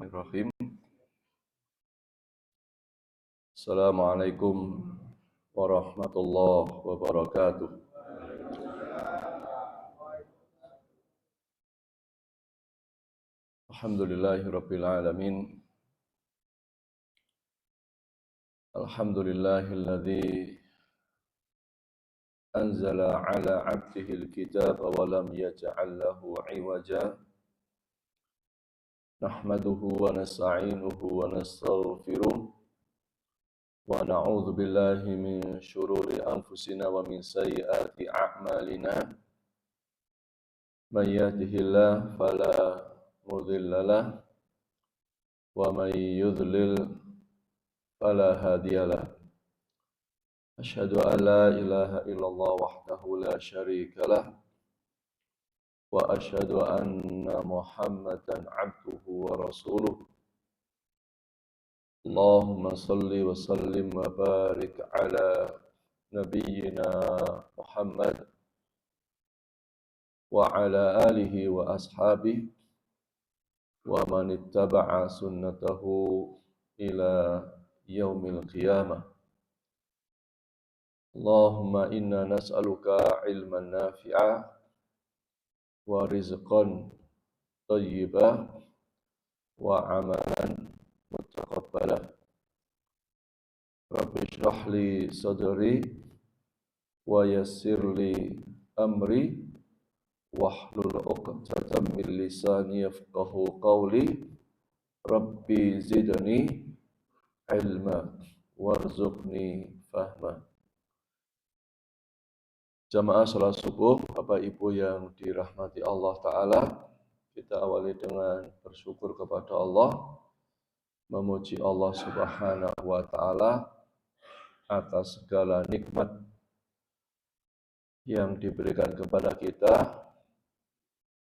Bismillahirrahmanirrahim. Assalamualaikum warahmatullahi wabarakatuh. Alhamdulillahirabbil alamin. Alhamdulillahilladzi anzala ala 'abdihi al-kitaba wa lam yaj'al lahu 'iwaja. Nahmaduhu wa nasta'inuhu wa nastaghfiruh. Wa na'udzu billahi min syururi anfusina wa min sayyiati a'malina. May yahdihillahu fala mudilla lahu wa may yudlil fala hadiyalah. Asyhadu an la ilaha illallah wahdahu la syarika lah wa asyhadu anna Muhammadan abduhu wa rasuluh. Allahumma salli wa sallim wa barik ala nabiyyina Muhammad wa ala alihi wa ashabihi wa man ittaba'a sunnatahu ila yaumil qiyamah. Allahumma inna nas'aluka ilman nafi'a wa rizqan thayyibah wa amalan mutaqabbalah. Rabbi shrah li sadri wa yassir li amri wahlul 'uqdatam min lisani yafqahu qawli. Rabbi zidni ilma warzuqni fahma. Jamaah salat subuh, Bapak Ibu yang dirahmati Allah Ta'ala, kita awali dengan bersyukur kepada Allah, memuji Allah Subhanahu wa Ta'ala atas segala nikmat yang diberikan kepada kita,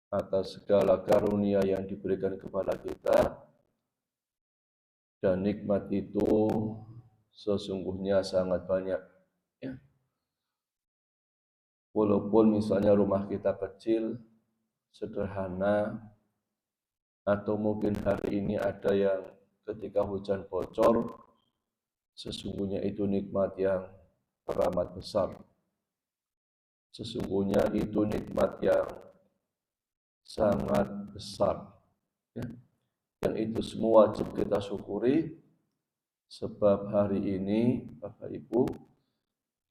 atas segala karunia yang diberikan kepada kita, dan nikmat itu sesungguhnya sangat banyak. Ya. Walaupun misalnya rumah kita kecil, sederhana, atau mungkin hari ini ada yang ketika hujan bocor, sesungguhnya itu nikmat yang teramat besar. Sesungguhnya itu nikmat yang sangat besar. Ya. Yang itu semua wajib kita syukuri, sebab hari ini Bapak Ibu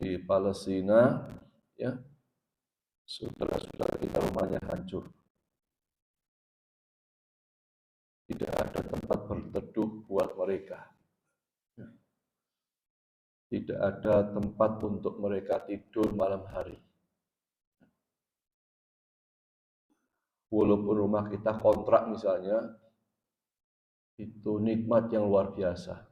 di Palestina, ya, saudara-saudara kita rumahnya hancur. Tidak ada tempat berteduh buat mereka. Tidak ada tempat untuk mereka tidur malam hari. Walaupun rumah kita kontrak misalnya, itu nikmat yang luar biasa.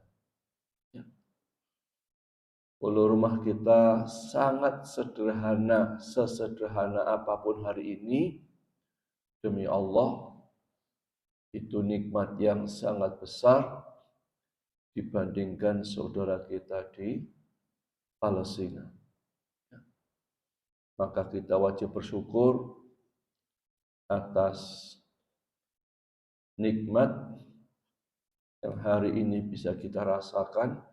Walau rumah kita sangat sederhana, sesederhana apapun hari ini, demi Allah, itu nikmat yang sangat besar dibandingkan saudara kita di Palestina. Maka kita wajib bersyukur atas nikmat yang hari ini bisa kita rasakan,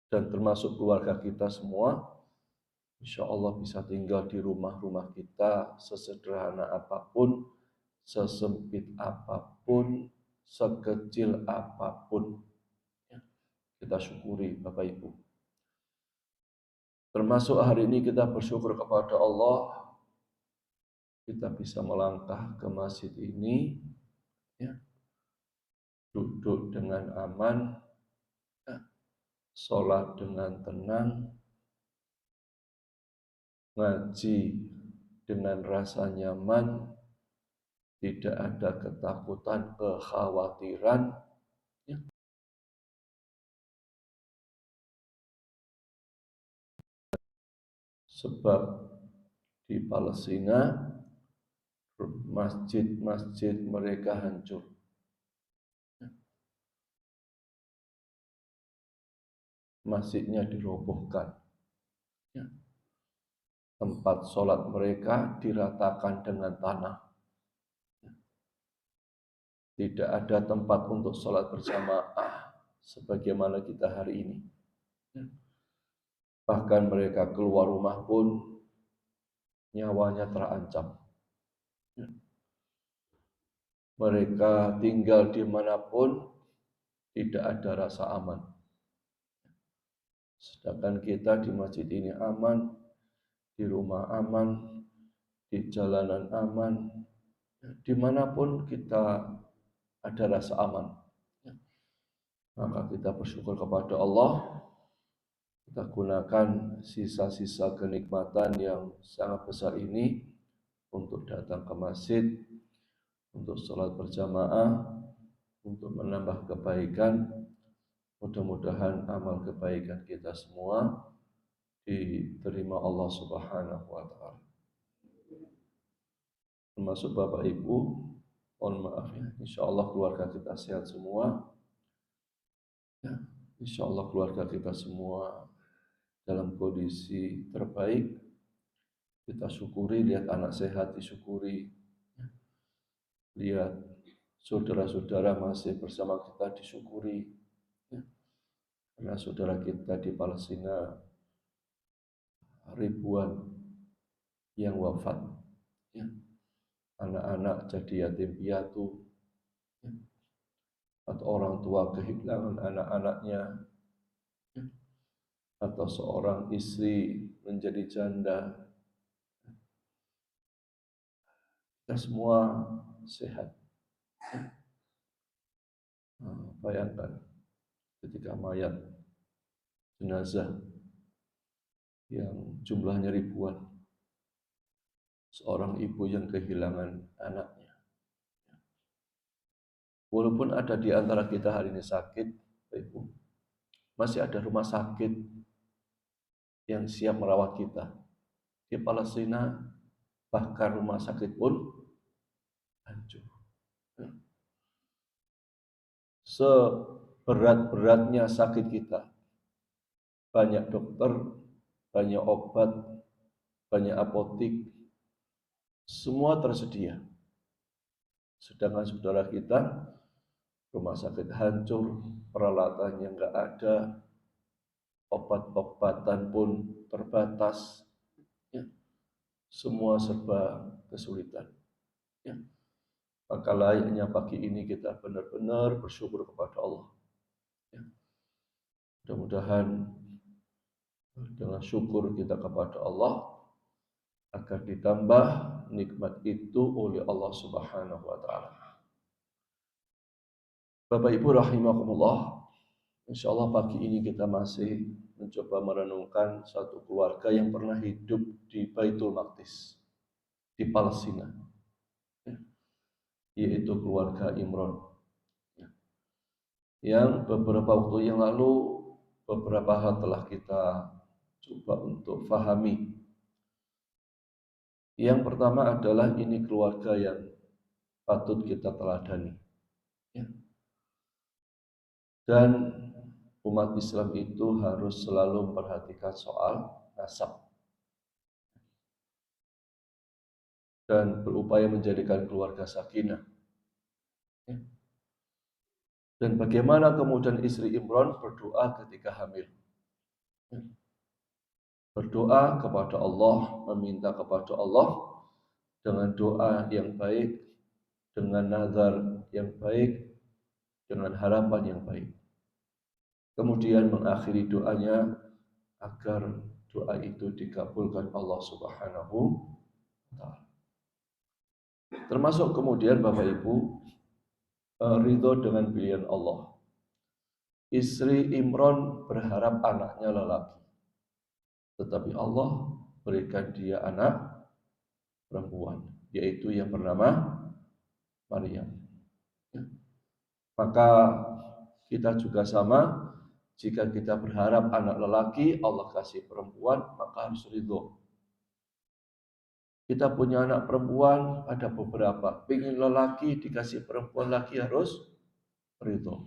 dan termasuk keluarga kita semua, insya Allah bisa tinggal di rumah-rumah kita sesederhana apapun, sesempit apapun, sekecil apapun. Kita syukuri Bapak Ibu. Termasuk hari ini kita bersyukur kepada Allah, kita bisa melangkah ke masjid ini, ya, duduk dengan aman, ya, sholat dengan tenang, ngaji dengan rasa nyaman, tidak ada ketakutan, kekhawatiran. Ya. Sebab di Palestina, masjid-masjid mereka hancur. Masjidnya dirobohkan. Ya. Tempat sholat mereka diratakan dengan tanah. tidak ada tempat untuk sholat berjamaah sebagaimana kita hari ini. Bahkan mereka keluar rumah pun nyawanya terancam. Mereka tinggal dimanapun tidak ada rasa aman. Sedangkan kita di masjid ini aman, di rumah aman, di jalanan aman, dimanapun kita ada rasa aman. Maka kita bersyukur kepada Allah. Kita gunakan sisa-sisa kenikmatan yang sangat besar ini untuk datang ke masjid, untuk sholat berjamaah, untuk menambah kebaikan. Mudah-mudahan amal kebaikan kita semua diterima Allah Subhanahu wa Ta'ala. Termasuk Bapak Ibu, mohon maaf ya, insya Allah keluarga kita sehat semua. Ya, insya Allah keluarga kita semua dalam kondisi terbaik. Kita syukuri, lihat anak sehat disyukuri. Lihat saudara-saudara masih bersama kita disyukuri. Karena saudara kita di Palestina ribuan yang wafat. Anak-anak jadi yatim piatu. Atau orang tua kehilangan anak-anaknya. Atau seorang istri menjadi janda. Kita semua sehat. Bayangkan ketika mayat jenazah yang jumlahnya ribuan, seorang ibu yang kehilangan anaknya. Walaupun ada di antara kita hari ini sakit, Ibu, masih ada rumah sakit yang siap merawat kita. Di Palestina, bahkan rumah sakit pun hancur. Seberat-beratnya sakit kita, banyak dokter, banyak obat, banyak apotik, semua tersedia. Sedangkan saudara kita, rumah sakit hancur, peralatannya enggak ada, obat-obatan pun terbatas, ya. Semua serba kesulitan. Ya. Maka layaknya pagi ini kita benar-benar bersyukur kepada Allah. Ya. Mudah-mudahan dengan syukur kita kepada Allah akan ditambah nikmat itu oleh Allah Subhanahu wa Ta'ala. Bapak Ibu rahimakumullah, insyaallah pagi ini kita masih mencoba merenungkan satu keluarga yang pernah hidup di Baitul Maqdis, di Palestina, yaitu keluarga Imron, yang beberapa waktu yang lalu beberapa hal telah kita coba untuk fahami. Yang pertama adalah ini keluarga yang patut kita teladani. Dan umat Islam itu harus selalu memperhatikan soal nasab dan berupaya menjadikan keluarga sakinah. Dan bagaimana kemudian istri Imron berdoa ketika hamil. Berdoa kepada Allah, meminta kepada Allah dengan doa yang baik, dengan nazar yang baik, dengan harapan yang baik. Kemudian mengakhiri doanya agar doa itu dikabulkan Allah Subhanahu wa Ta'ala. Termasuk kemudian Bapak Ibu ridho dengan pilihan Allah. Istri Imron berharap anaknya lelaki, tetapi Allah berikan dia anak perempuan, yaitu yang bernama Maryam. Maka kita juga sama, jika kita berharap anak lelaki, Allah kasih perempuan, maka harus ridho. Kita punya anak perempuan, ada beberapa. Pengen lelaki, dikasih perempuan lagi harus ridho.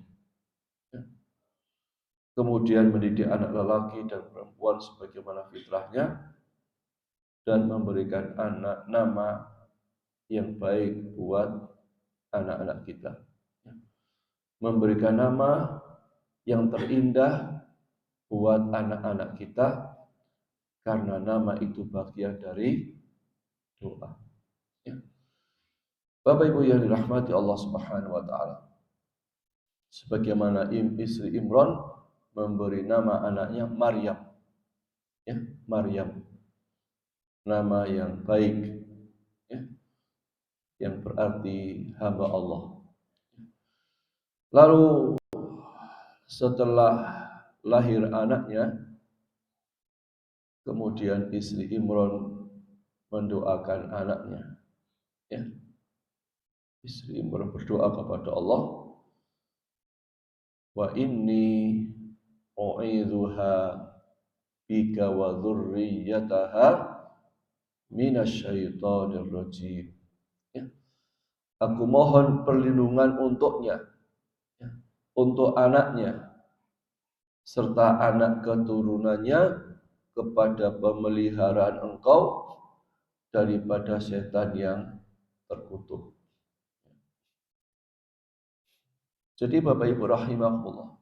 Kemudian mendidik anak lelaki dan perempuan sebagaimana fitrahnya, dan memberikan anak nama yang baik buat anak-anak kita. memberikan nama yang terindah buat anak-anak kita, karena nama itu bagian dari doa. Ya. Bapak Ibu yang dirahmati Allah Subhanahu wa taala. Sebagaimana istri Imran memberi nama anaknya Maryam. Ya, Maryam. Nama yang baik, ya, yang berarti hamba Allah. Lalu setelah lahir anaknya, kemudian istri Imran mendoakan anaknya. Ya. Istri Imran berdoa kepada Allah, wa inni u'idzuha bika wa dzurriyyataha minasyaitonir rajim. Ya. Aku mohon perlindungan untuknya, ya, untuk anaknya serta anak keturunannya kepada pemeliharaan Engkau daripada setan yang terkutuk. Jadi Bapak Ibu rahimahullah,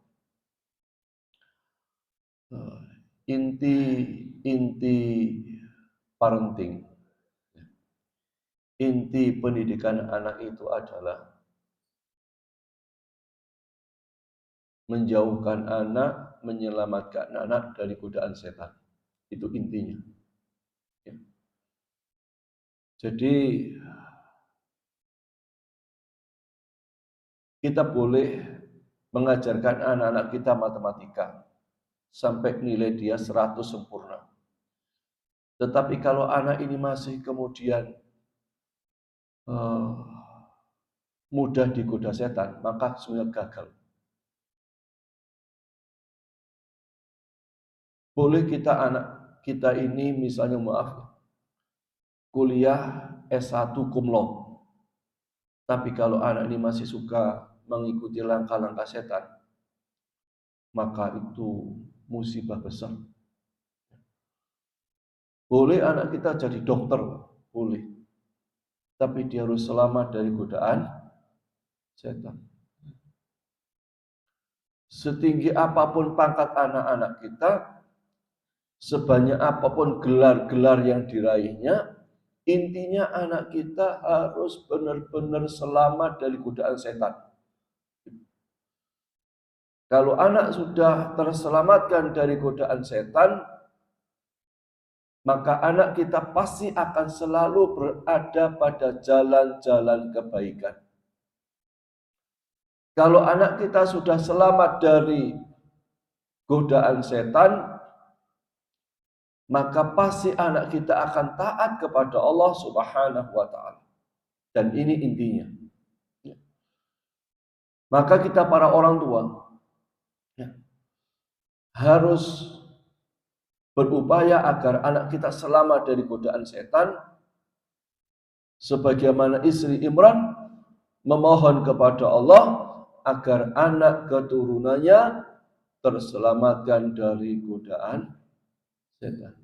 inti parenting, inti pendidikan anak itu adalah menjauhkan anak, menyelamatkan anak dari godaan setan. Itu intinya. Ya. Jadi kita boleh mengajarkan anak-anak kita matematika sampai nilai dia 100 sempurna. Tetapi kalau anak ini masih kemudian mudah digoda setan, maka sebenarnya gagal. Boleh anak kita ini misalnya kuliah S1 cum laude. Tapi kalau anak ini masih suka mengikuti langkah-langkah setan, maka itu musibah besar. Boleh anak kita jadi dokter, boleh. Tapi dia harus selamat dari godaan setan. Setinggi apapun pangkat anak-anak kita, sebanyak apapun gelar-gelar yang diraihnya, intinya anak kita harus benar-benar selamat dari godaan setan. Kalau anak sudah terselamatkan dari godaan setan, maka anak kita pasti akan selalu berada pada jalan-jalan kebaikan. Kalau anak kita sudah selamat dari godaan setan, maka pasti anak kita akan taat kepada Allah Subhanahu wa taala. Dan ini intinya. Maka kita para orang tua harus berupaya agar anak kita selamat dari godaan setan, sebagaimana istri Imran memohon kepada Allah agar anak keturunannya terselamatkan dari godaan setan.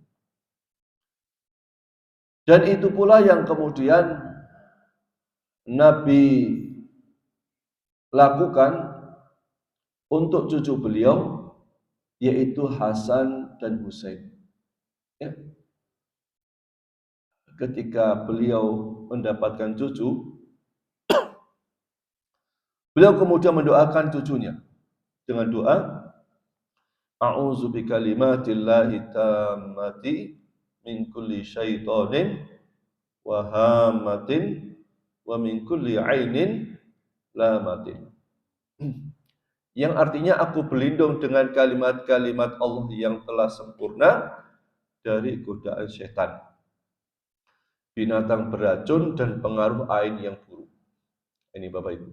Dan itu pula yang kemudian Nabi lakukan untuk cucu beliau, yaitu Hasan dan Husain. Ya. Ketika beliau mendapatkan cucu, beliau kemudian mendoakan cucunya dengan doa, A'udzu bikalimatillahi tammati min kulli syaitonin wa hamatin wa min kulli ainin lamatin. Yang artinya aku berlindung dengan kalimat-kalimat Allah yang telah sempurna dari godaan setan, binatang beracun dan pengaruh ain yang buruk. Ini Bapak Ibu.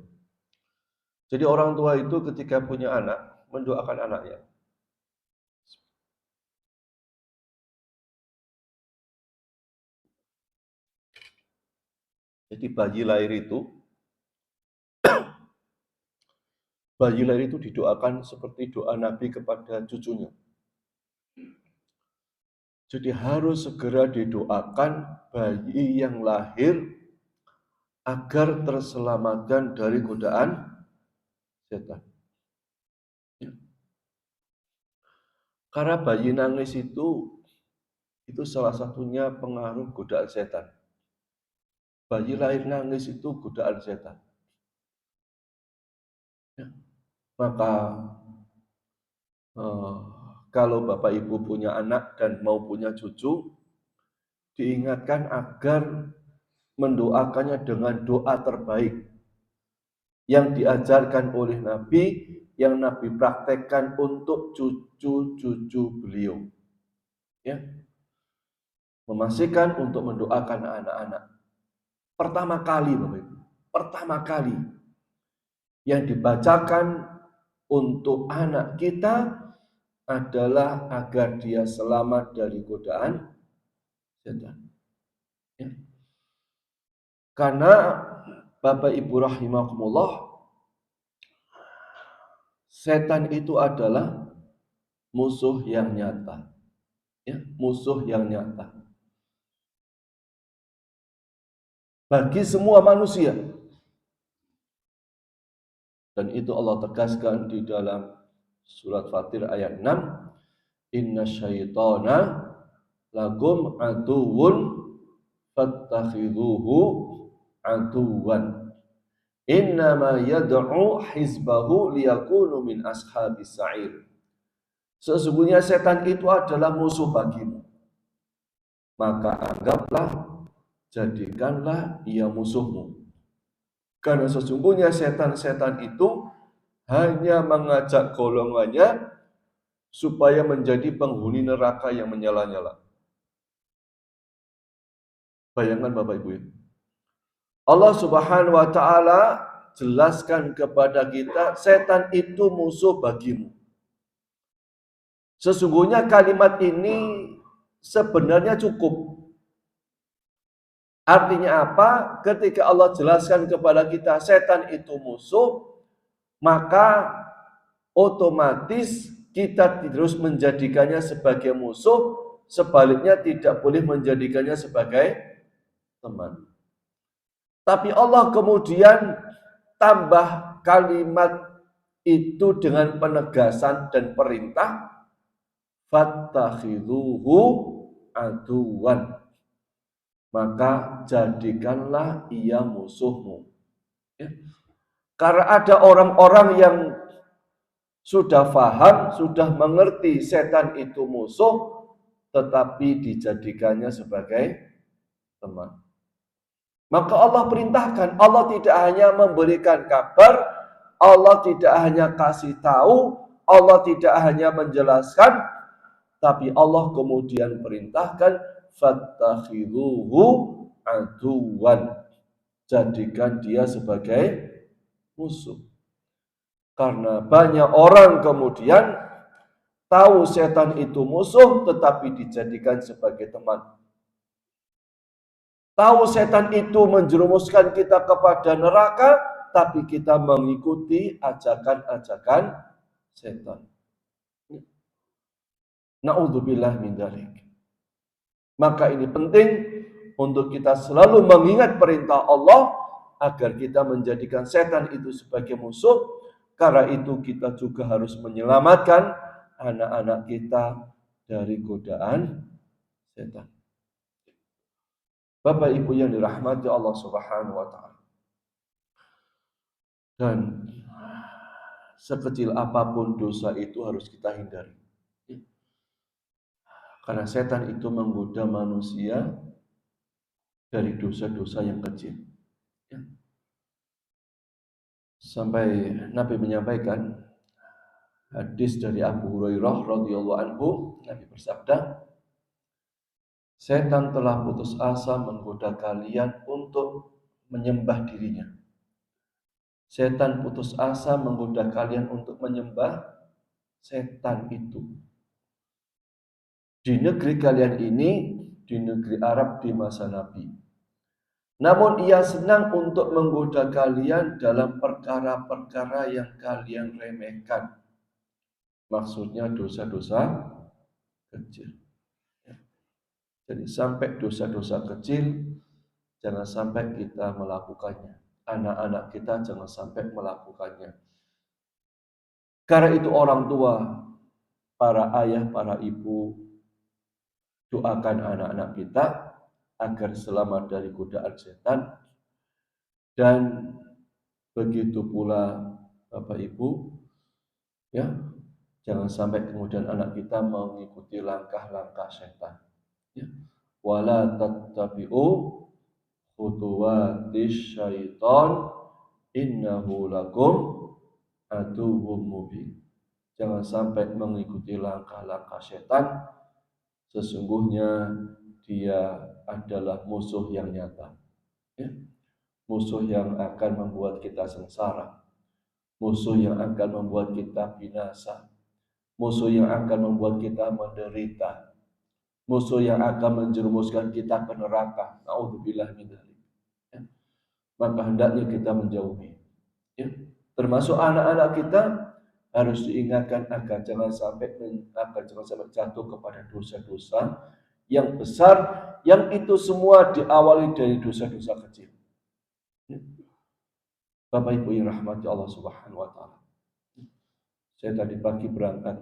Jadi orang tua itu ketika punya anak, mendoakan anaknya. Jadi bayi lahir itu didoakan seperti doa Nabi kepada cucunya. Jadi harus segera didoakan bayi yang lahir agar terselamatkan dari godaan setan. Ya. Karena bayi nangis itu salah satunya pengaruh godaan setan. Bayi lahir nangis itu godaan setan. Ya. Maka kalau Bapak Ibu punya anak dan mau punya cucu, diingatkan agar mendoakannya dengan doa terbaik yang diajarkan oleh Nabi, yang Nabi praktekkan untuk cucu-cucu beliau. Ya. Memastikan untuk mendoakan anak-anak. Pertama kali, Bapak Ibu, pertama kali yang dibacakan untuk anak kita adalah agar dia selamat dari godaan setan. Ya. Karena Bapak Ibu rahimakumullah, setan itu adalah musuh yang nyata. Ya, musuh yang nyata bagi semua manusia. Dan itu Allah tegaskan di dalam surat Fatir ayat 6, inna syaitana lakum aduwwun fattakhidhuhu aduwwan innama yad'u hizbahu liyakunu min ashabis sa'ir. Sesungguhnya setan itu adalah musuh bagimu, maka anggaplah, jadikanlah ia musuhmu. Karena sesungguhnya setan-setan itu hanya mengajak golongannya supaya menjadi penghuni neraka yang menyala-nyala. Bayangkan Bapak Ibu ya. Allah Subhanahu wa taala jelaskan kepada kita, setan itu musuh bagimu. Sesungguhnya kalimat ini sebenarnya cukup. Artinya apa? Ketika Allah jelaskan kepada kita setan itu musuh, maka otomatis kita terus menjadikannya sebagai musuh, sebaliknya tidak boleh menjadikannya sebagai teman. Tapi Allah kemudian tambah kalimat itu dengan penegasan dan perintah, fattakhidhuhu aduwan, maka jadikanlah ia musuhmu. Ya. Karena ada orang-orang yang sudah faham, sudah mengerti setan itu musuh, tetapi dijadikannya sebagai teman. Maka Allah perintahkan, Allah tidak hanya memberikan kabar, Allah tidak hanya kasih tahu, Allah tidak hanya menjelaskan, tapi Allah kemudian perintahkan, fattakhidhuhu aduwan, jadikan dia sebagai musuh. Karena banyak orang kemudian tahu setan itu musuh tetapi dijadikan sebagai teman. Tahu setan itu menjerumuskan kita kepada neraka, tapi kita mengikuti ajakan-ajakan setan. Na'udzubillah min dzalik. Maka ini penting untuk kita selalu mengingat perintah Allah agar kita menjadikan setan itu sebagai musuh. Karena itu kita juga harus menyelamatkan anak-anak kita dari godaan setan. Bapak Ibu yang dirahmati Allah Subhanahu wa taala. Dan sekecil apapun dosa itu harus kita hindari. Karena setan itu menggoda manusia dari dosa-dosa yang kecil. Sampai Nabi menyampaikan hadis dari Abu Hurairah radhiyallahu anhu, Nabi bersabda, setan telah putus asa menggoda kalian untuk menyembah dirinya. Setan putus asa menggoda kalian untuk menyembah setan itu. Di negeri kalian ini, di negeri Arab di masa Nabi. Namun ia senang untuk menggoda kalian dalam perkara-perkara yang kalian remehkan. Maksudnya dosa-dosa kecil. Jadi sampai dosa-dosa kecil, jangan sampai kita melakukannya. Anak-anak kita jangan sampai melakukannya. Karena itu orang tua, para ayah, para ibu, doakan anak-anak kita agar selamat dari godaan setan. Dan begitu pula Bapak Ibu, ya, jangan sampai kemudian anak kita mengikuti langkah-langkah setan. Ya. Wala tattabi'u khutuwatis syaiton innahu lakum aduwwum mubin. Jangan sampai mengikuti langkah-langkah setan, sesungguhnya dia adalah musuh yang nyata. Ya. Musuh yang akan membuat kita sengsara, musuh yang akan membuat kita binasa, musuh yang akan membuat kita menderita, musuh yang akan menjerumuskan kita ke neraka. Nauzubillah min dzalik. Ya. Maka hendaknya kita menjauhi. Ya. Termasuk anak-anak kita harus diingatkan agar jangan sampai jatuh kepada dosa-dosa yang besar, yang itu semua diawali dari dosa-dosa kecil. Ya. Bapak Ibu yang rahmati Allah Subhanahu wa taala. Saya tadi pagi berangkat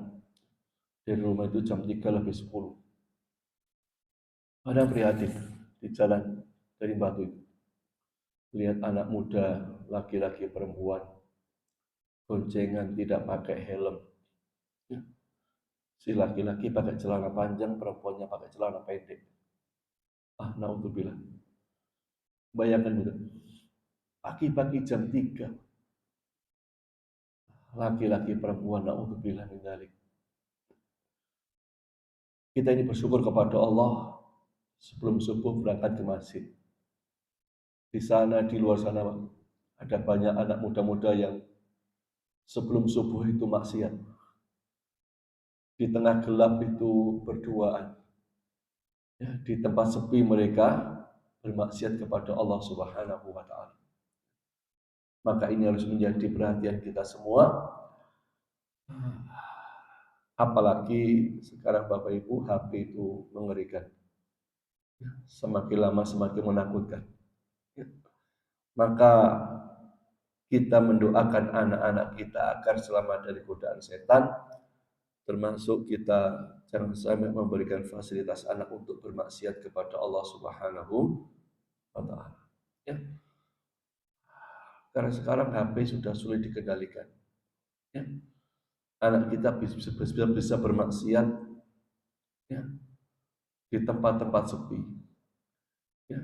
dari rumah itu jam 3:10. Ada prihatin di jalan dari Batu itu. Lihat anak muda, laki-laki perempuan, goncengan tidak pakai helm. Si laki-laki pakai celana panjang, perempuannya pakai celana pendek. Naudzubillah. Bayangkan itu. Pagi-pagi jam 3. Laki-laki perempuan, naudzubillah min dzalik. Kita ini bersyukur kepada Allah sebelum subuh berangkat ke masjid. Di sana, di luar sana ada banyak anak muda-muda yang sebelum subuh itu maksiat. Di tengah gelap itu berduaan. Ya, di tempat sepi mereka bermaksiat kepada Allah Subhanahu wa taala. Maka ini harus menjadi perhatian kita semua. Apalagi sekarang Bapak Ibu, HP itu mengerikan. Semakin lama semakin menakutkan. Maka kita mendoakan anak-anak kita agar selamat dari godaan setan, termasuk kita jangan sampai memberikan fasilitas anak untuk bermaksiat kepada Allah Subhanahu wa taala. Ya. Karena sekarang HP sudah sulit dikendalikan. Ya. Anak kita bisa bermaksiat, ya, di tempat-tempat sepi, ya,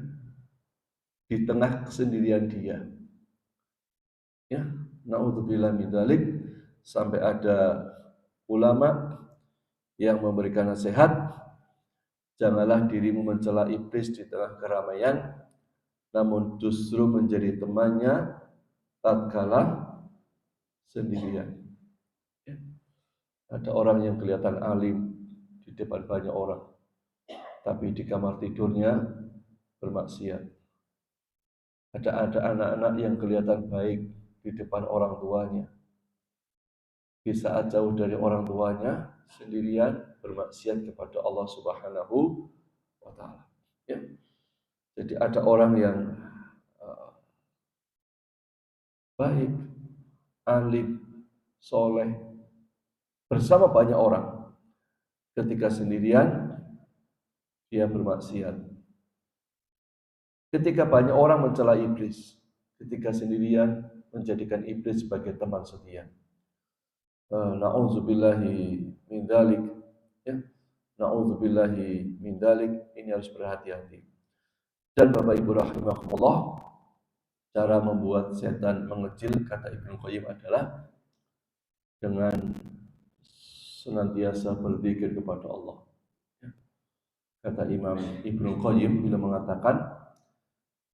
di tengah kesendirian dia. Ya, naudzubillah min dzalik, sampai ada ulama yang memberikan nasihat, janganlah dirimu mencela iblis di tengah keramaian, namun justru menjadi temannya tatkala sendirian. Ya. Ada orang yang kelihatan alim di depan banyak orang, tapi di kamar tidurnya bermaksiat. Ada anak-anak yang kelihatan baik di depan orang tuanya, di saat jauh dari orang tuanya sendirian bermaksiat kepada Allah Subhanahu wa taala. Ya. Jadi ada orang yang baik, alim, soleh, bersama banyak orang. Ketika sendirian, dia bermaksiat. Ketika banyak orang mencela iblis, ketika sendirian menjadikan iblis sebagai teman setia. Na'udzubillahi min dzalik. Ya. Na'udzubillahi min dzalik. Ini harus berhati-hati. Dan Bapak Ibu rahimahumullah, cara membuat setan mengecil, kata Ibnu Qayyim, adalah dengan senantiasa berzikir kepada Allah. Kata Imam Ibnu Qayyim bila mengatakan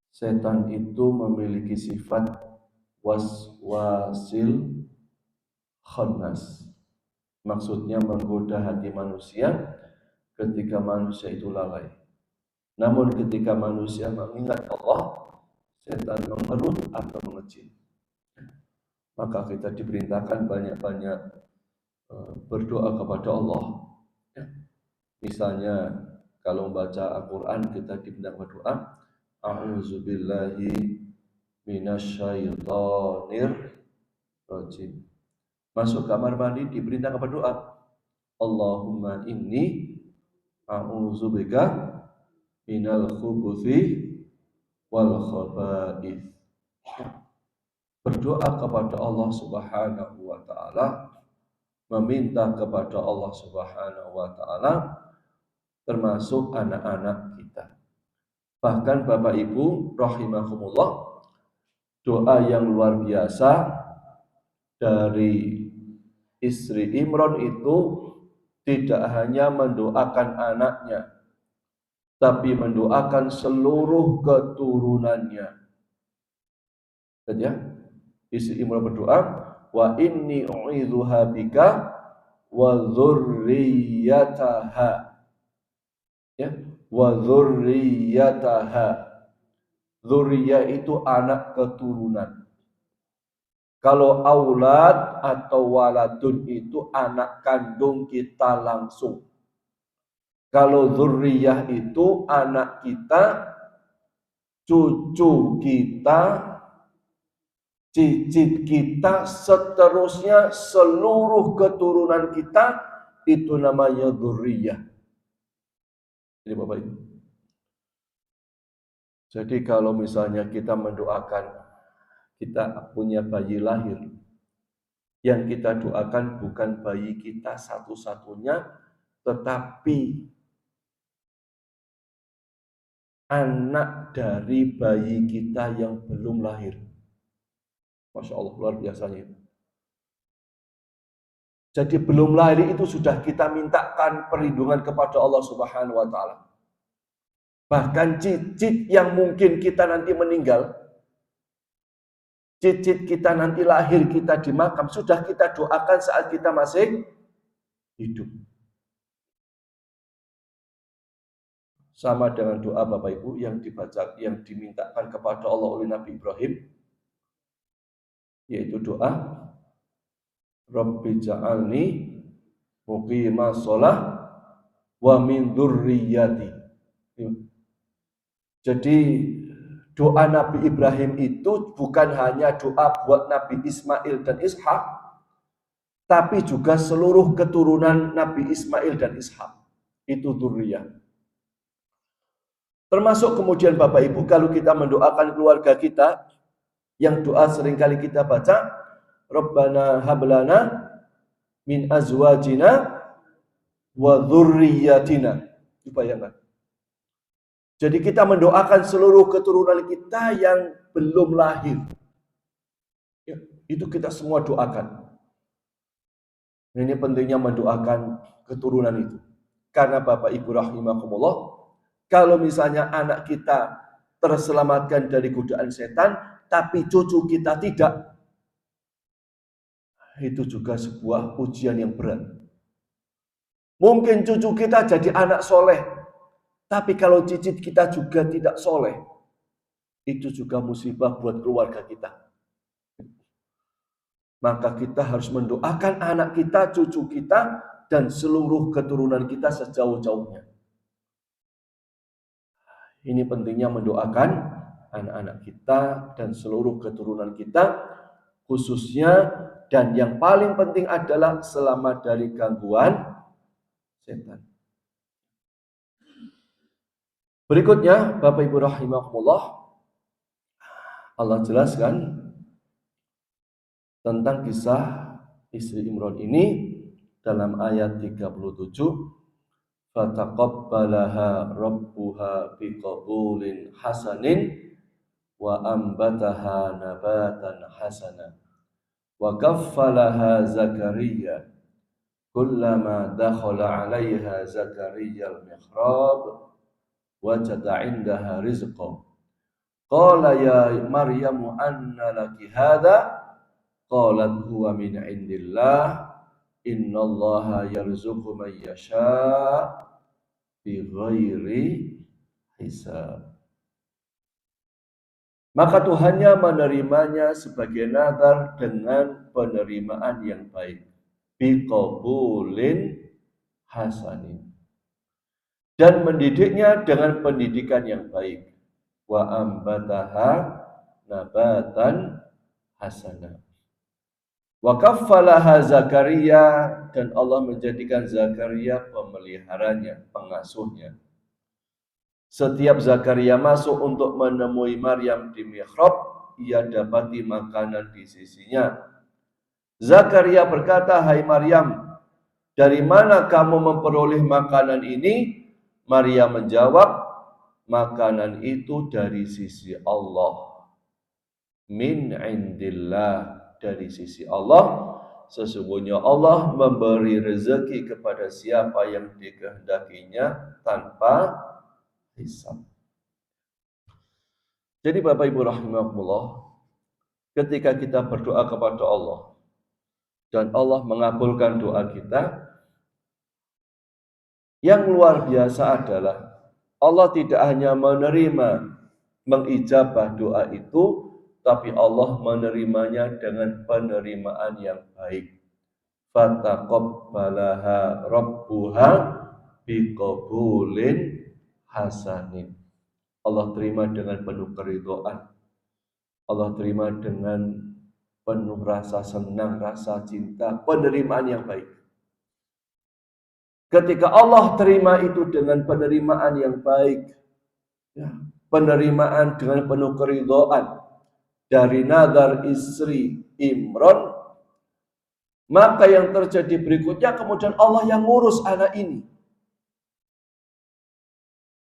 setan itu memiliki sifat waswasil khannas. Maksudnya menggoda hati manusia ketika manusia itu lalai. Namun ketika manusia mengingat Allah, setan mengerut atau mengecil. Maka kita diperintahkan banyak-banyak berdoa kepada Allah. Ya. Misalnya kalau membaca Al-Quran kita diminta berdoa, A'udzubillahi minasyaitonir rajim. Masuk kamar mandi diperintah berdoa. Allahumma inni a'udzubika minal khubuthi wal khaba'ith. Berdoa kepada Allah Subhanahu wa taala, meminta kepada Allah Subhanahu wa taala termasuk anak-anak kita. Bahkan Bapak Ibu rahimakumullah, doa yang luar biasa dari istri Imran itu tidak hanya mendoakan anaknya, tapi mendoakan seluruh keturunannya. Ya, istri Imran berdoa, wa inni u'idzuha bika wa dzurriyyataha. Ya, wa dzurriyyataha. Dzurriyyah itu anak keturunan. Kalau aulad atau waladun itu anak kandung kita langsung. Kalau dzurriyyah itu anak kita, cucu kita, cicit kita, seterusnya seluruh keturunan kita, itu namanya dzurriyyah. Jadi Bapak Ibu. Jadi kalau misalnya kita mendoakan, kita punya bayi lahir, yang kita doakan bukan bayi kita satu-satunya, tetapi anak dari bayi kita yang belum lahir. Masya Allah, luar biasanya. Jadi belum lahir itu sudah kita mintakan perlindungan kepada Allah Subhanahu wa taala. Bahkan cicit yang mungkin kita nanti meninggal, cicit kita nanti lahir, kita di makam, sudah kita doakan saat kita masih hidup. Sama dengan doa Bapak Ibu yang dibaca, yang dimintakan kepada Allah oleh Nabi Ibrahim, yaitu doa Rabbi ja'alni muqima sholah wa min dzurriyyati. Jadi doa Nabi Ibrahim itu bukan hanya doa buat Nabi Ismail dan Ishak, tapi juga seluruh keturunan Nabi Ismail dan Ishak. Itu dzurriyyah. Termasuk kemudian Bapak Ibu, kalau kita mendoakan keluarga kita, yang doa seringkali kita baca, Rabbana hablana min azwajina wa dzurriyyatina. Bayangkan. Jadi kita mendoakan seluruh keturunan kita yang belum lahir. Ya, itu kita semua doakan. Ini pentingnya mendoakan keturunan itu. Karena Bapak Ibu rahimakumullah, kalau misalnya anak kita terselamatkan dari godaan setan, tapi cucu kita tidak, itu juga sebuah ujian yang berat. Mungkin cucu kita jadi anak soleh, tapi kalau cicit kita juga tidak soleh, itu juga musibah buat keluarga kita. Maka kita harus mendoakan anak kita, cucu kita, dan seluruh keturunan kita sejauh-jauhnya. Ini pentingnya mendoakan anak-anak kita dan seluruh keturunan kita, khususnya, dan yang paling penting adalah selamat dari gangguan setan. Berikutnya, Bapak Ibu rahimakumullah, Allah jelaskan tentang kisah istri Imran ini dalam ayat 37. Fataqabbalaha rabbuha biqabulin hasanin wa ambataha nabatan hasana wa kaffalaha Zakaria kullama dakhala 'alaiha Zakaria al-mihrab wajada 'indaha rizqa qala ya Maryamu anna laki hadha qalat huwa min 'indillah innallaha yarzuqu man yasha' bighairi hisab. Maka Tuhannya menerimanya sebagai nazar dengan penerimaan yang baik, biqabulin hasanin, dan mendidiknya dengan pendidikan yang baik, wa ambataha nabatan hasanah, Wa kaffalaha Zakaria, dan Allah menjadikan Zakaria pemeliharanya, pengasuhnya. Setiap Zakaria masuk untuk menemui Maryam di mihrab, ia dapati makanan di sisinya. Zakaria berkata, "Hai Maryam, dari mana kamu memperoleh makanan ini?" Maryam menjawab, "Makanan itu dari sisi Allah." Min indillah, dari sisi Allah. Sesungguhnya Allah memberi rezeki kepada siapa yang dikehendakinya tanpa hisab. Jadi Bapak Ibu rahimakumullah, ketika kita berdoa kepada Allah dan Allah mengabulkan doa kita, yang luar biasa adalah Allah tidak hanya menerima, mengijabah doa itu, tapi Allah menerimanya dengan penerimaan yang baik. Fataqabbalaha rabbuha biqabulin hasanin. Allah terima dengan penuh keridhaan. Allah terima dengan penuh rasa senang, rasa cinta, penerimaan yang baik. Ketika Allah terima itu dengan penerimaan yang baik, ya, penerimaan dengan penuh keridhaan dari nazar istri Imran, maka yang terjadi berikutnya kemudian Allah yang ngurus anak ini.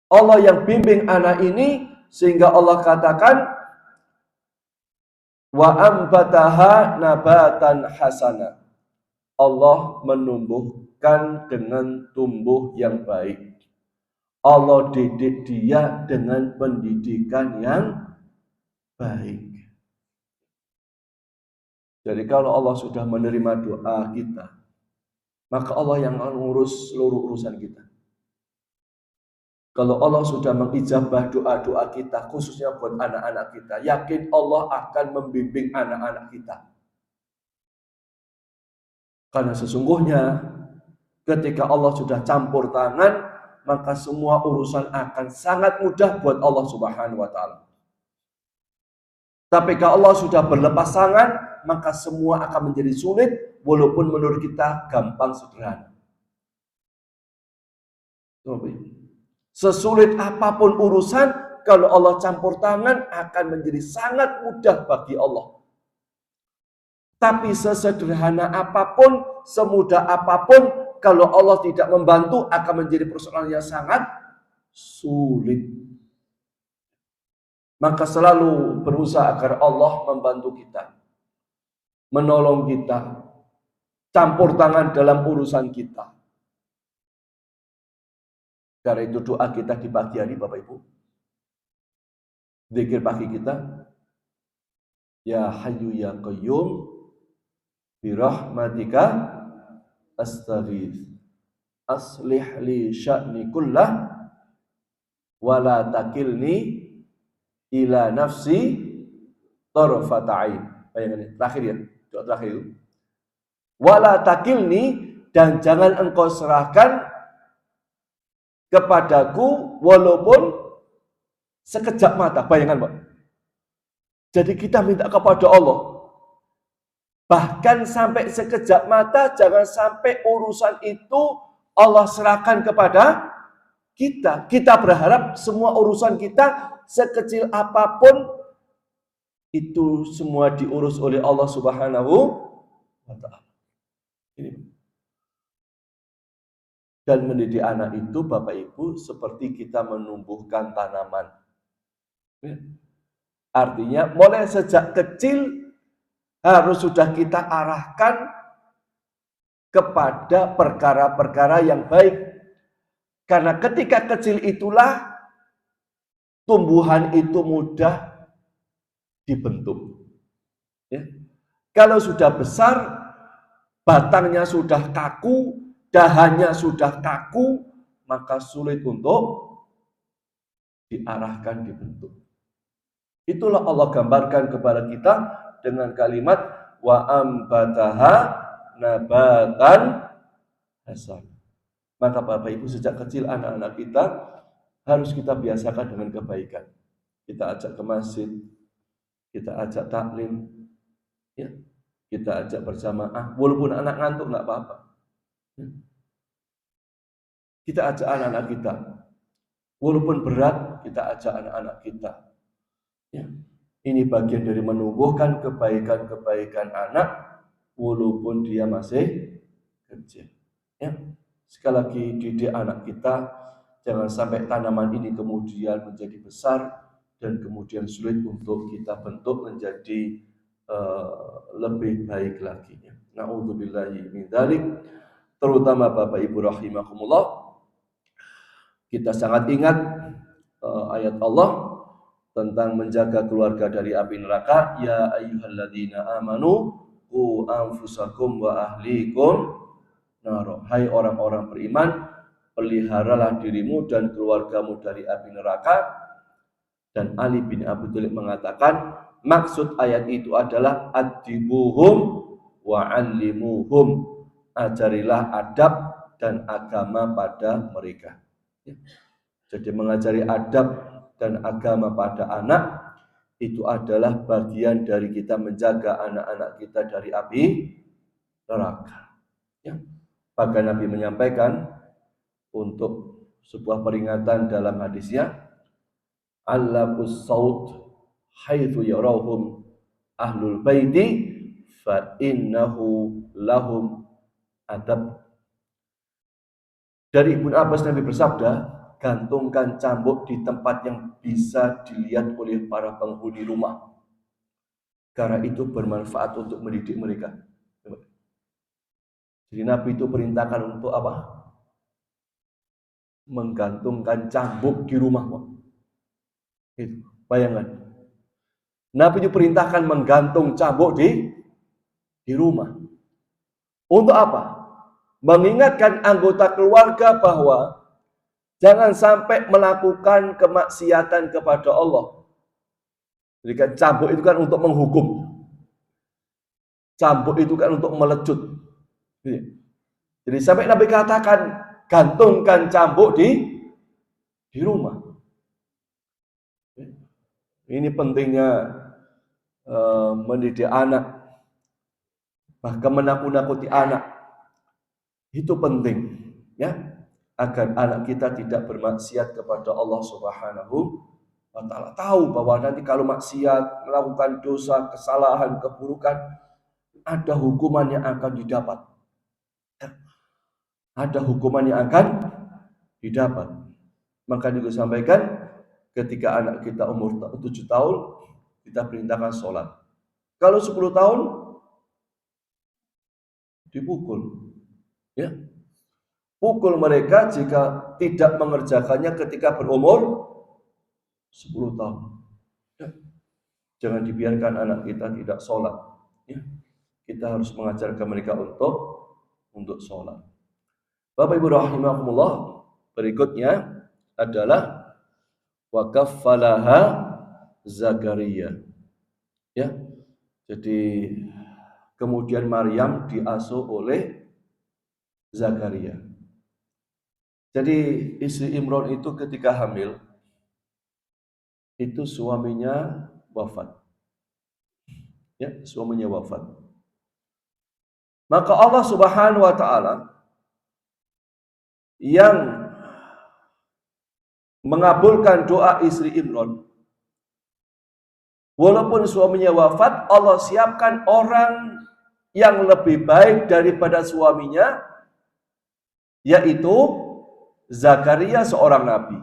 Allah yang bimbing anak ini sehingga Allah katakan wa ambataha nabatan hasana. Allah menumbuhkan dengan tumbuh yang baik. Allah didik dia dengan pendidikan yang baik. Jadi kalau Allah sudah menerima doa kita, maka Allah yang mengurus seluruh urusan kita. Kalau Allah sudah mengijabah doa-doa kita, khususnya buat anak-anak kita, yakin Allah akan membimbing anak-anak kita. Karena sesungguhnya ketika Allah sudah campur tangan, maka semua urusan akan sangat mudah buat Allah Subhanahu wa taala. Tapi kalau Allah sudah berlepas tangan, maka semua akan menjadi sulit, walaupun menurut kita gampang sederhana. Sesulit apapun urusan, kalau Allah campur tangan akan menjadi sangat mudah bagi Allah. Tapi sesederhana apapun, semudah apapun, kalau Allah tidak membantu akan menjadi persoalan yang sangat sulit. Maka selalu berusaha agar Allah membantu kita, menolong kita, campur tangan dalam urusan kita. Karena itu doa kita di pagi hari Bapak Ibu, zikir pagi kita, Ya Hayyu Ya Qayyum birahmatika astaghits aslih li sya'ni kullah wala takilni ila nafsi tarfata ain. Bayangkan terakhir ya, doa terakhir itu. Wala takilni, dan jangan engkau serahkan kepadaku walaupun sekejap mata. Bayangkan Pak. Jadi kita minta kepada Allah, bahkan sampai sekejap mata, jangan sampai urusan itu Allah serahkan kepada kita. Kita berharap semua urusan kita, sekecil apapun, itu semua diurus oleh Allah Subhanahu wa ta'ala. Dan mendidik anak itu Bapak Ibu seperti kita menumbuhkan tanaman. Artinya mulai sejak kecil harus sudah kita arahkan kepada perkara-perkara yang baik. Karena ketika kecil itulah tumbuhan itu mudah dibentuk. Ya. Kalau sudah besar, batangnya sudah kaku, dahannya sudah kaku, maka sulit untuk diarahkan, dibentuk. Itulah Allah gambarkan kepada kita dengan kalimat wa ambataha nabatan hasan. Maka Bapak Ibu sejak kecil anak-anak kita harus kita biasakan dengan kebaikan. Kita ajak ke masjid, kita ajak taklim, ya. kita ajak berjamaah, walaupun anak ngantuk nggak apa-apa. Kita ajak anak-anak kita, walaupun berat, kita ajak anak-anak kita. Ya. Ini bagian dari menumbuhkan kebaikan-kebaikan anak, walaupun dia masih kecil. Ya. Sekali lagi didik anak kita, jangan sampai tanaman ini kemudian menjadi besar dan kemudian sulit untuk kita bentuk menjadi lebih baik lagi. Na'udzubillahi min dzalik. Terutama Bapak Ibu rahimakumullah, kita sangat ingat ayat Allah tentang menjaga keluarga dari api neraka. Ya ayyuhalladzina amanu qu anfusakum wa ahlikum nar. Hai orang-orang beriman, peliharalah dirimu dan keluargamu dari api neraka. Dan Ali bin Abi Thalib mengatakan, maksud ayat itu adalah adibuhum wa'allimuhum. Ajarilah adab dan agama pada mereka. Jadi mengajari adab dan agama pada anak itu adalah bagian dari kita menjaga anak-anak kita dari api neraka. Ya. Bahkan Nabi menyampaikan untuk sebuah peringatan dalam hadisnya, Allaqus saut haitsu yarahum ahlul baiti fa innahu lahum adab. Dari Ibnu Abbas Nabi bersabda, gantungkan cambuk di tempat yang bisa dilihat oleh para penghuni rumah, karena itu bermanfaat untuk mendidik mereka. Jadi Nabi itu perintahkan untuk apa? Menggantungkan cambuk di rumah. Itu, bayangan. Nabi itu perintahkan menggantung cambuk di rumah. Untuk apa? Mengingatkan anggota keluarga bahwa jangan sampai melakukan kemaksiatan kepada Allah. Jadi kan cambuk itu kan untuk menghukum. Cambuk itu kan untuk melecut. Jadi sampai Nabi katakan gantungkan cambuk di rumah. Ini pentingnya mendidik anak, bahkan menakut-nakuti anak. Itu penting, ya, agar anak kita tidak bermaksiat kepada Allah Subhanahu wa Ta'ala. Tahu bahwa nanti kalau maksiat, melakukan dosa, kesalahan, keburukan, ada hukuman yang akan didapat. Ada hukuman yang akan didapat. Maka juga sampaikan, ketika anak kita umur 7 tahun, kita perintahkan sholat. Kalau 10 tahun, dipukul. Ya. Pukul mereka jika tidak mengerjakannya ketika berumur 10 tahun. Ya. Jangan dibiarkan anak kita tidak sholat. Ya. Kita harus mengajarkan mereka untuk sholat. Bapak Ibu rahimakumullah, berikutnya adalah wa kaffalaha Zakaria. Ya. Jadi kemudian Maryam diasuh oleh Zakaria. Jadi istri Imran itu ketika hamil, itu suaminya wafat. Ya, suaminya wafat. Maka Allah Subhanahu wa Ta'ala yang mengabulkan doa istri Imran, walaupun suaminya wafat, Allah siapkan orang yang lebih baik daripada suaminya, yaitu Zakaria, seorang nabi.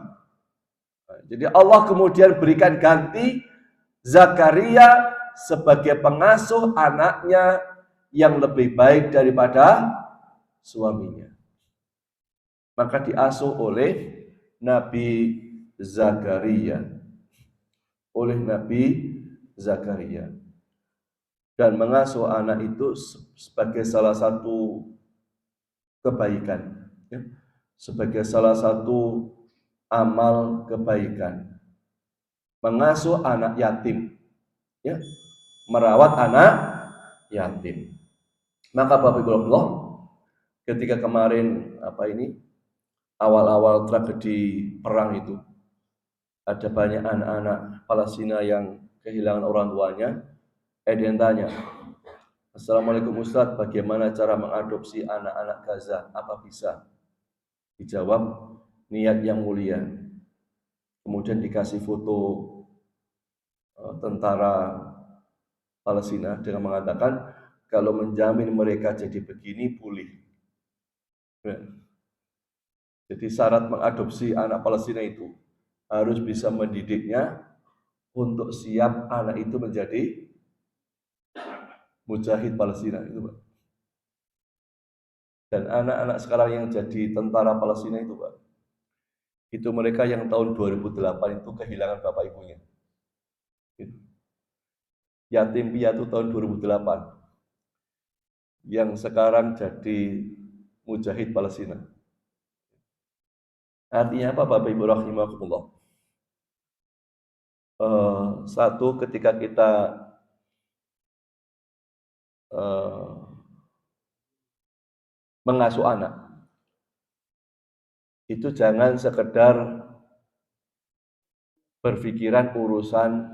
Jadi Allah kemudian berikan ganti Zakaria sebagai pengasuh anaknya yang lebih baik daripada suaminya. Maka diasuh oleh Nabi Zakaria. Oleh Nabi Zakaria. Dan mengasuh anak itu sebagai salah satu kebaikan. Ya. Sebagai salah satu amal kebaikan. Mengasuh anak yatim. Ya. Merawat anak yatim. Maka Bapak Ibu Allah, ketika kemarin awal-awal tragedi perang itu, ada banyak anak-anak Palestina yang kehilangan orang tuanya. Dia tanya, Assalamualaikum Ustadz, bagaimana cara mengadopsi anak-anak Gaza? Apa bisa? Dijawab, niat yang mulia. Kemudian dikasih foto tentara Palestina dengan mengatakan, kalau menjamin mereka jadi begini, boleh. Ya. Jadi syarat mengadopsi anak Palestina itu harus bisa mendidiknya untuk siap anak itu menjadi mujahid Palestina itu, Pak. Dan anak-anak sekarang yang jadi tentara Palestina itu, Pak, itu mereka yang tahun 2008 itu kehilangan bapak ibunya. Yatim piatu tahun 2008 yang sekarang jadi mujahid Palestina. Artinya apa, Bapak Ibu rahimakumullah? Satu, ketika kita mengasuh anak, itu jangan sekedar berpikiran urusan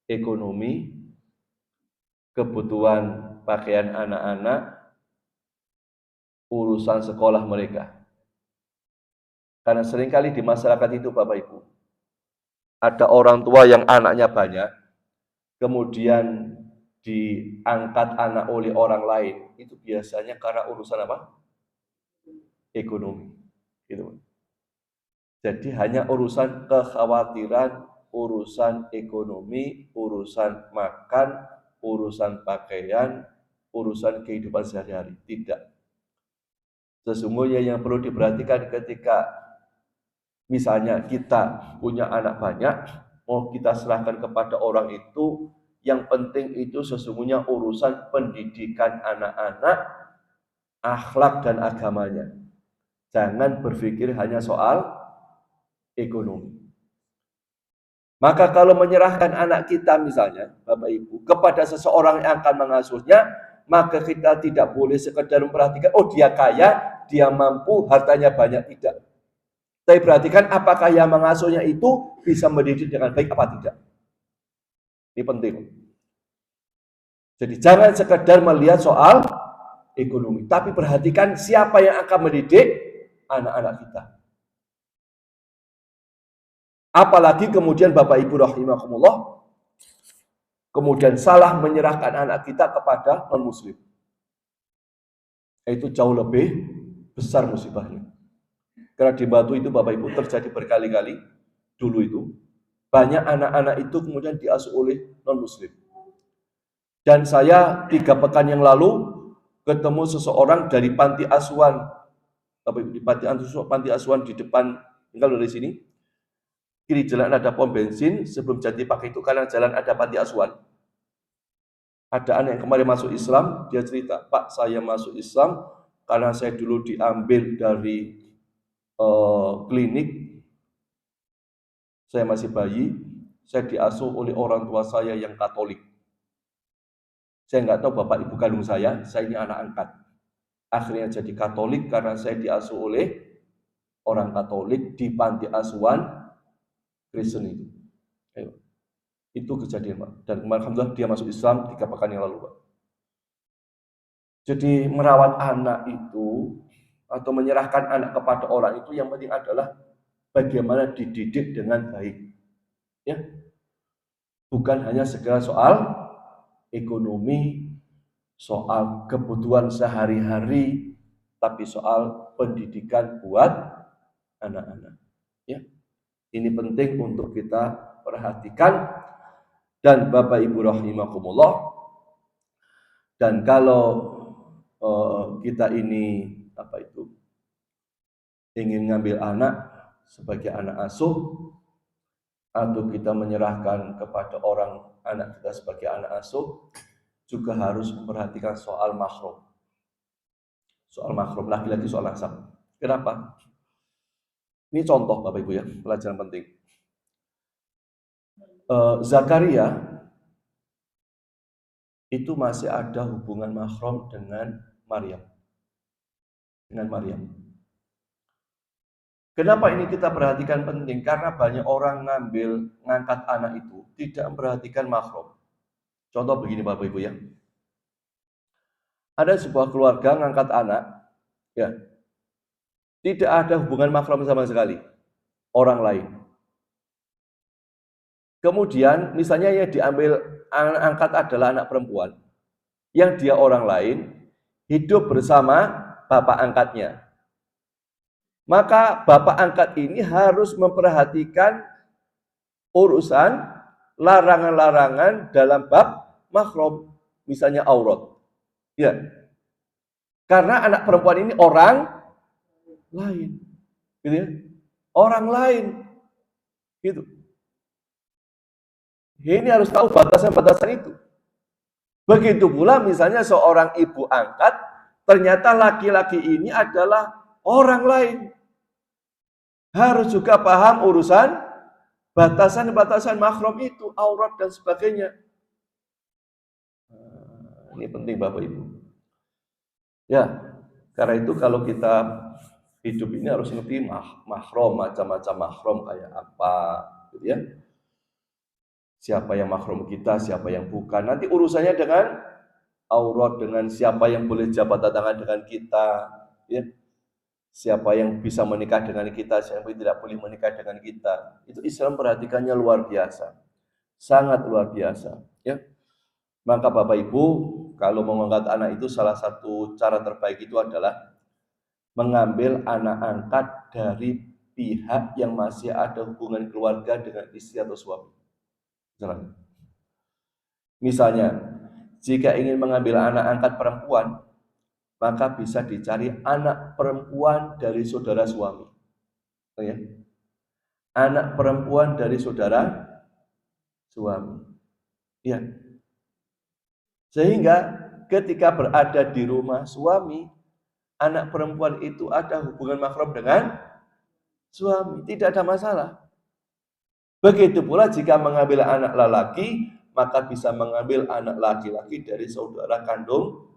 ekonomi, kebutuhan pakaian anak-anak, urusan sekolah mereka. Karena seringkali di masyarakat itu, Bapak Ibu, ada orang tua yang anaknya banyak, kemudian diangkat anak oleh orang lain, itu biasanya karena urusan apa? Ekonomi. Gitu. Jadi hanya urusan kekhawatiran, urusan ekonomi, urusan makan, urusan pakaian, urusan kehidupan sehari-hari. Tidak. Sesungguhnya yang perlu diperhatikan ketika misalnya kita punya anak banyak, mau kita serahkan kepada orang itu, yang penting itu sesungguhnya urusan pendidikan anak-anak, akhlak dan agamanya. Jangan berpikir hanya soal ekonomi. Maka kalau menyerahkan anak kita misalnya, Bapak Ibu, kepada seseorang yang akan mengasuhnya, maka kita tidak boleh sekedar memperhatikan, oh dia kaya, dia mampu, hartanya banyak, tidak. Tapi perhatikan apakah yang mengasuhnya itu bisa mendidik dengan baik apa tidak. Ini penting. Jadi jangan sekedar melihat soal ekonomi, tapi perhatikan siapa yang akan mendidik anak-anak kita. Apalagi kemudian Bapak Ibu rahimakumullah, kemudian salah menyerahkan anak kita kepada non-muslim. Itu jauh lebih besar musibahnya. Karena di Batu itu Bapak Ibu terjadi berkali-kali dulu itu. Banyak anak-anak itu kemudian diasuh oleh non-muslim. Dan saya 3 pekan yang lalu ketemu seseorang dari panti asuhan. Bapak Ibu, di panti asuhan di depan, tinggal dari sini. Kiri jalan ada pom bensin, sebelum Jati Pakai itu kanan jalan ada panti asuhan. Ada anak yang kemarin masuk Islam, dia cerita, Pak, saya masuk Islam karena saya dulu diambil dari klinik, saya masih bayi, saya diasuh oleh orang tua saya yang Katolik. Saya nggak tahu bapak ibu kandung saya ini anak angkat. Akhirnya jadi Katolik karena saya diasuh oleh orang Katolik di panti asuhan Kristen itu. Itu kejadian, Pak. Dan alhamdulillah dia masuk Islam 3 pekan yang lalu, Pak. Jadi merawat anak itu atau menyerahkan anak kepada orang itu yang penting adalah bagaimana dididik dengan baik. Ya. Bukan hanya segala soal ekonomi, soal kebutuhan sehari-hari, tapi soal pendidikan buat anak-anak. Ya. Ini penting untuk kita perhatikan. Dan Bapak Ibu rahimakumullah, dan kalau kita ini ingin ngambil anak sebagai anak asuh, atau kita menyerahkan kepada orang anak kita sebagai anak asuh, juga harus memperhatikan soal mahram. Soal mahram, laki-laki soal nasab. Kenapa? Ini contoh Bapak Ibu ya, pelajaran penting. Zakaria itu masih ada hubungan mahram dengan Maryam. Kenapa ini kita perhatikan penting? Karena banyak orang ngangkat anak itu tidak memperhatikan mahram. Contoh begini Bapak Ibu ya. Ada sebuah keluarga ngangkat anak, ya, tidak ada hubungan mahram sama sekali, orang lain. Kemudian misalnya yang diambil anak angkat adalah anak perempuan, yang dia orang lain, hidup bersama bapak angkatnya. Maka bapak angkat ini harus memperhatikan urusan larangan-larangan dalam bab mahram, misalnya aurat. Ya. Karena anak perempuan ini orang lain. Gitu ya. Orang lain. Gitu. Ini harus tahu batasan-batasan itu. Begitu pula misalnya seorang ibu angkat, ternyata laki-laki ini adalah orang lain. Harus juga paham urusan batasan-batasan mahram itu, aurat dan sebagainya. Ini penting Bapak Ibu. Ya, karena itu kalau kita hidup ini harus ngerti mahram, macam-macam mahram kayak apa, gitu ya. Siapa yang mahram kita, siapa yang bukan. Nanti urusannya dengan aurat, dengan siapa yang boleh jabat tangan dengan kita, ya. Siapa yang bisa menikah dengan kita, siapa yang tidak boleh menikah dengan kita. Itu Islam perhatikannya luar biasa. Sangat luar biasa, ya. Maka Bapak Ibu, kalau mengangkat anak itu salah satu cara terbaik itu adalah mengambil anak angkat dari pihak yang masih ada hubungan keluarga dengan istri atau suami. Misalnya, jika ingin mengambil anak angkat perempuan, maka bisa dicari anak perempuan dari saudara suami. Ya. Anak perempuan dari saudara suami. Ya. Sehingga ketika berada di rumah suami, anak perempuan itu ada hubungan mahram dengan suami, tidak ada masalah. Begitu pula jika mengambil anak lelaki, maka bisa mengambil anak laki-laki dari saudara kandung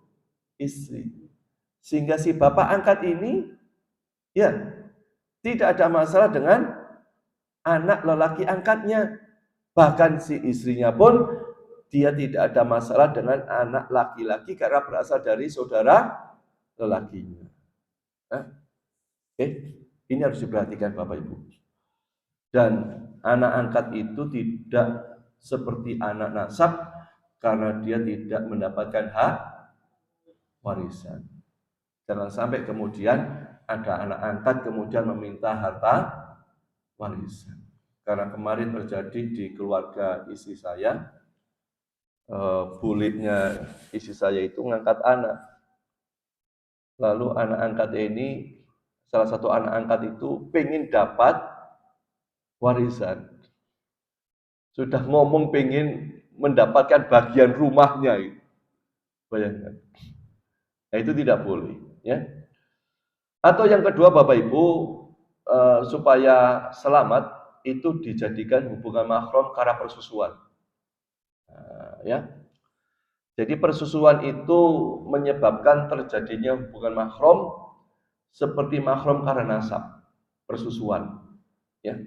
istri. Sehingga si bapak angkat ini, ya, tidak ada masalah dengan anak lelaki angkatnya. Bahkan si istrinya pun, dia tidak ada masalah dengan anak laki-laki karena berasal dari saudara lelakinya. Ini harus diperhatikan Bapak Ibu. Dan anak angkat itu tidak seperti anak nasab karena dia tidak mendapatkan hak warisan. Jangan sampai kemudian ada anak angkat kemudian meminta harta warisan. Karena kemarin terjadi di keluarga istri saya, bulitnya istri saya itu ngangkat anak. Lalu anak angkat ini, salah satu anak angkat itu pengen dapat warisan. Sudah ngomong pengen mendapatkan bagian rumahnya. Bayangkan. Nah itu tidak boleh. Ya. Atau yang kedua Bapak Ibu, supaya selamat itu dijadikan hubungan mahram karena persusuan. Ya. Jadi persusuan itu menyebabkan terjadinya hubungan mahram seperti mahram karena nasab, persusuan. Ya.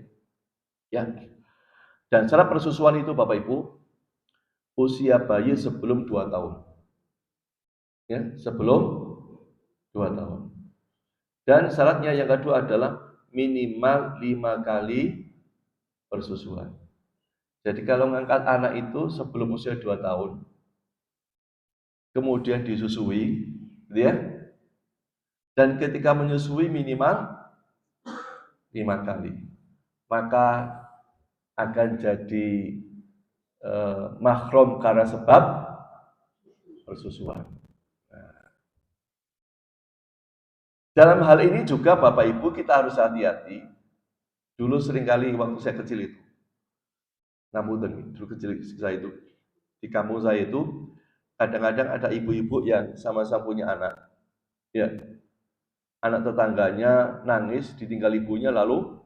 Ya. Dan cara persusuan itu Bapak Ibu, usia bayi sebelum 2 tahun. Ya, sebelum 2 tahun. Dan syaratnya yang kedua adalah minimal 5 kali persusuan. Jadi kalau mengangkat anak itu sebelum usia 2 tahun, kemudian disusui, gitu ya. Dan ketika menyusui minimal 5 kali, maka akan jadi mahram karena sebab persusuan. Dalam hal ini juga Bapak Ibu kita harus hati-hati. Dulu seringkali waktu saya kecil itu, dulu kecil saya itu, di kampung saya itu, kadang-kadang ada ibu-ibu yang sama-sama punya anak. Ya, anak tetangganya nangis, ditinggal ibunya lalu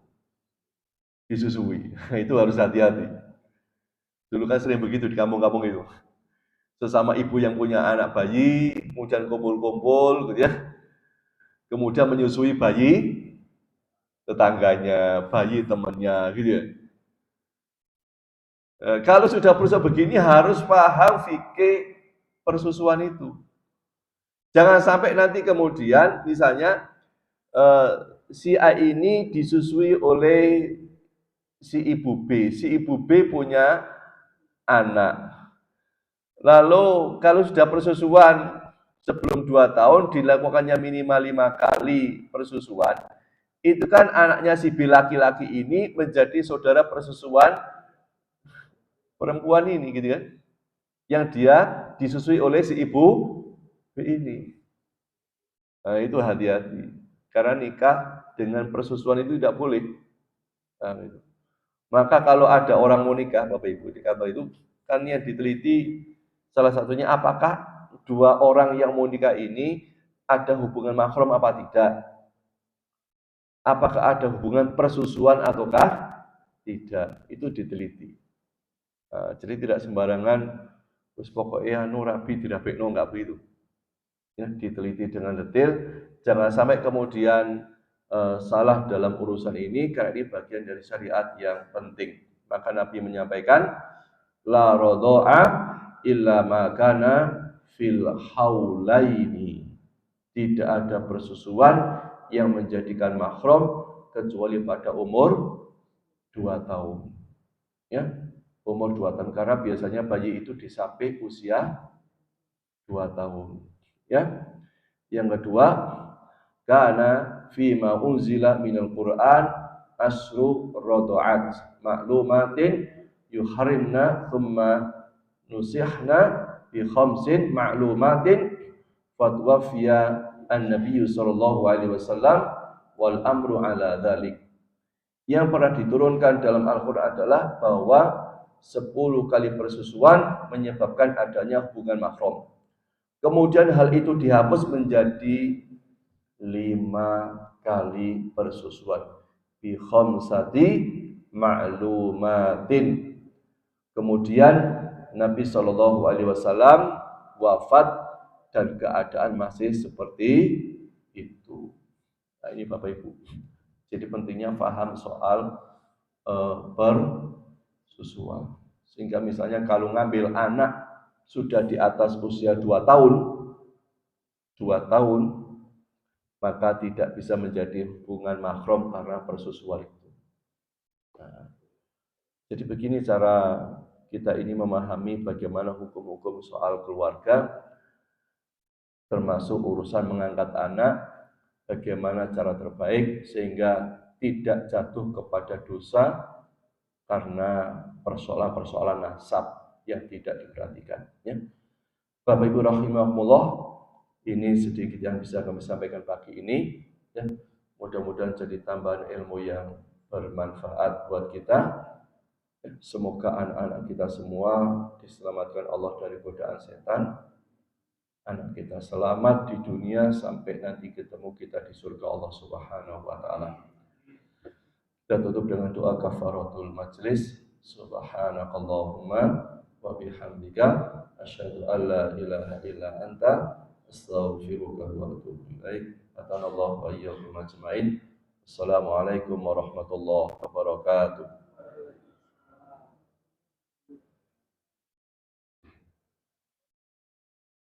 disusui. Itu harus hati-hati. Dulu kan sering begitu di kampung-kampung itu. Sesama ibu yang punya anak bayi, kemudian kumpul-kumpul, gitu ya. Kemudian menyusui bayi tetangganya, bayi temannya, gitu ya. Kalau sudah berusaha begini harus paham fikih persusuan itu. Jangan sampai nanti kemudian misalnya si A ini disusui oleh si ibu B. Si ibu B punya anak. Lalu kalau sudah persusuan sebelum 2 tahun dilakukannya minimal 5 kali persusuan, itu kan anaknya si B laki-laki ini menjadi saudara persusuan perempuan ini gitu kan. Yang dia disusui oleh si ibu B ini. Nah, itu hati-hati. Karena nikah dengan persusuan itu tidak boleh. Nah, itu. Maka kalau ada orang mau nikah, Bapak Ibu, di kantor itu kan yang diteliti salah satunya apakah dua orang yang mau nikah ini ada hubungan mahram apa tidak? Apakah ada hubungan persusuan ataukah tidak? Itu diteliti. Jadi tidak sembarangan, terus pokoknya anu rabi dirapekno, enggak begitu. Ya, diteliti dengan detail, jangan sampai kemudian salah dalam urusan ini karena ini bagian dari syariat yang penting. Maka Nabi menyampaikan la radha'a illa ma kana fil haulaini. Tidak ada persusuan yang menjadikan mahram kecuali pada umur 2 tahun. Ya, umur 2 tahun karena biasanya bayi itu disampai usia 2 tahun. Ya. Yang kedua, kana fima unzila minal Qur'an asru rada'at ma'lumatin yuharimna thumma nusihna bi khamsin ma'lumatin fatwafiya an-nabiy sallallahu alaihi wasallam wal amru ala dhalik. Yang pernah diturunkan dalam Al-Qur'an adalah bahwa 10 kali persusuan menyebabkan adanya hubungan mahram. Kemudian hal itu dihapus menjadi 5 kali persusuan bi khamsati ma'lumatin. Kemudian Nabi Shallallahu alaihi wasallam wafat dan keadaan masih seperti itu. Nah, ini Bapak Ibu. Jadi pentingnya paham soal persusuan. Sehingga misalnya kalau ngambil anak sudah di atas usia 2 tahun, 2 tahun, maka tidak bisa menjadi hubungan mahram karena persusuan itu. Nah, jadi begini cara kita ini memahami bagaimana hukum-hukum soal keluarga, termasuk urusan mengangkat anak, bagaimana cara terbaik sehingga tidak jatuh kepada dosa karena persoalan-persoalan nasab yang tidak diperhatikan. Ya. Bapak Ibu rahimahumullah, ini sedikit yang bisa kami sampaikan pagi ini. Ya. Mudah-mudahan jadi tambahan ilmu yang bermanfaat buat kita. Semoga anak-anak kita semua diselamatkan Allah dari godaan setan. Anak kita selamat di dunia sampai nanti ketemu kita di surga Allah Subhanahu wa taala. Kita tutup dengan doa kafaratul majlis. Subhanakallahumma wa bihamdika asyhadu an la ilaha illa anta astaghfiruka wa atubu ilaik. Atanallahu wa iyyakum ajmain. Assalamualaikum warahmatullahi wabarakatuh.